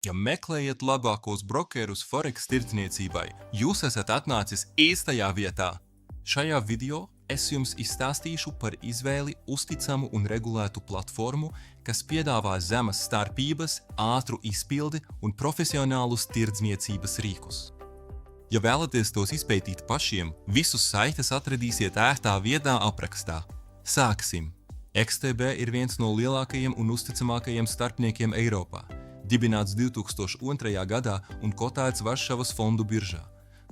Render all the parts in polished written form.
Ja meklējat labākos brokerus Forex tirdzniecībai, jūs esat atnācis īstajā vietā. Šajā video es jums izstāstīšu par izvēli uzticamu un regulētu platformu, kas piedāvā zemas starpības, ātru izpildi un profesionālus tirdzniecības rīkus. Ja vēlaties tos izpētīt pašiem, visus saites atradīsiet ērtā vietā aprakstā. Sāksim! XTB ir viens no lielākajiem un uzticamākajiem starpniekiem Eiropā. Dibināts 2002. gadā un kotēts Varšavas fondu biržā.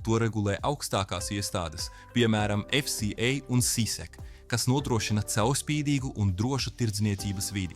To regulē augstākās iestādes, piemēram FCA un CISEC, kas nodrošina caurspīdīgu un drošu tirdzniecības vidi.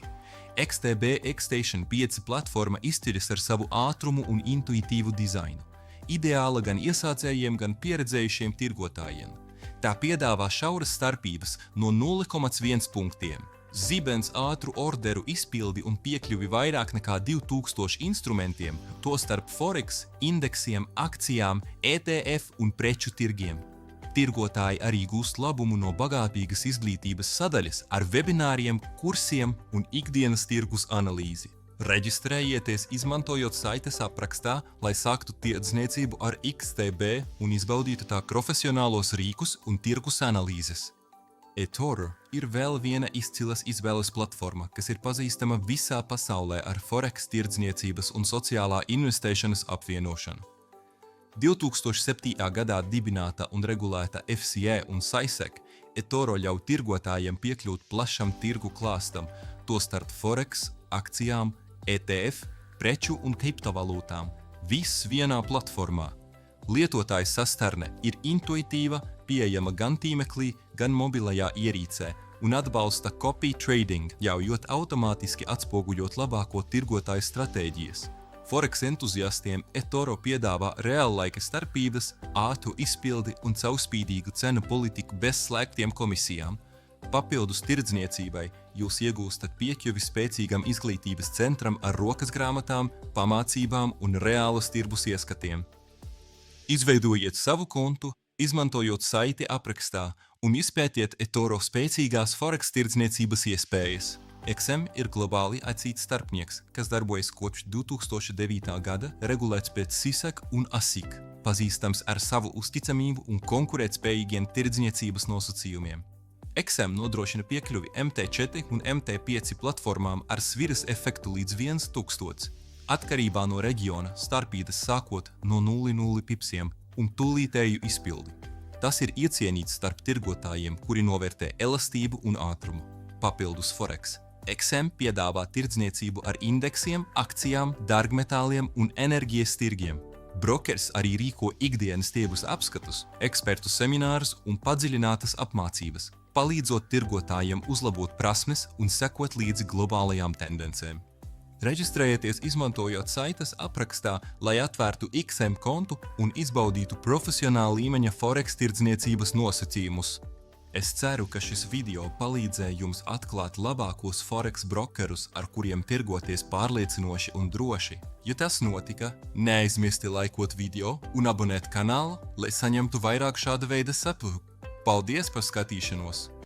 XTB Xstation 5 platforma izšķiras ar savu ātrumu un intuitīvu dizainu. Ideāla gan iesācējiem, gan pieredzējušiem tirgotājiem. Tā piedāvā šauras starpības no 0,1 punktiem. Zibens ātru orderu izpildi un piekļuvi vairāk nekā 2000 instrumentiem, tostarp Forex, indeksiem, akcijām, ETF un preču tirgiem. Tirgotāji arī gūst labumu no bagātīgas izglītības sadaļas ar webināriem, kursiem un ikdienas tirgus analīzi. Reģistrējieties izmantojot saites aprakstā, lai sāktu tirdzniecību ar XTB un izbaudītu tā profesionālos rīkus un tirgus analīzes. eToro ir vēl viena izcilas izvēles platforma, kas ir pazīstama visā pasaulē ar Forex tirdzniecības un sociālā investēšanas apvienošanu. 2007. gadā dibināta un regulēta FCA un CISEC, eToro ļauj tirgotājiem piekļūt plašam tirgu klāstam, tostarp Forex, akcijām, ETF, preču un kriptovalūtām, viss vienā platformā. Lietotāja sastarne ir intuitīva, pieejama gan tīmeklī, gan mobilajā ierīcē un atbalsta copy trading, ļaujot automātiski atspoguļot labāko tirgotāju stratēģijas. Forex entuziastiem eToro piedāvā reāllaika starpības, ātru izpildi un caurspīdīgu cenu politiku bez slēgtiem komisijām. Papildus tirdzniecībai jūs iegūstat piekļuvi spēcīgam izglītības centram ar rokas grāmatām, pamācībām un reālas tirgus ieskatiem. Izveidojiet savu kontu, izmantojot saiti aprakstā un izpētiet eToro spēcīgās Forex tirdzniecības iespējas. XM ir globāli atzīts starpnieks, kas darbojas kopš 2009. gada, regulēts pēc CISEC un ASIC, pazīstams ar savu uzticamību un konkurētspējīgiem tirdzniecības nosacījumiem. XM nodrošina piekļuvi MT4 un MT5 platformām ar sviras efektu līdz 1000, atkarībā no reģiona starpības sākot no 0,0 pipsiem un tūlītēju izpildi. Tas ir iecienīts starp tirgotājiem, kuri novērtē elastību un ātrumu. Papildus Forex. XM piedāvā tirdzniecību ar indeksiem, akcijām, dārgmetāliem un enerģijas tirgiem. Brokers arī rīko ikdienas tirgus apskatus, ekspertu seminārus un padziļinātas apmācības, palīdzot tirgotājiem uzlabot prasmes un sekot līdzi globālajām tendencēm. Reģistrējieties izmantojot saites aprakstā, lai atvērtu XM kontu un izbaudītu profesionāla līmeņa Forex tirdzniecības nosacījumus. Es ceru, ka šis video palīdzēja jums atklāt labākos Forex brokerus, ar kuriem tirgoties pārliecinoši un droši. Ja tas notika, neaizmirsti laikot video un abonēt kanālu, lai saņemtu vairāk šāda veida saturu. Paldies par skatīšanos!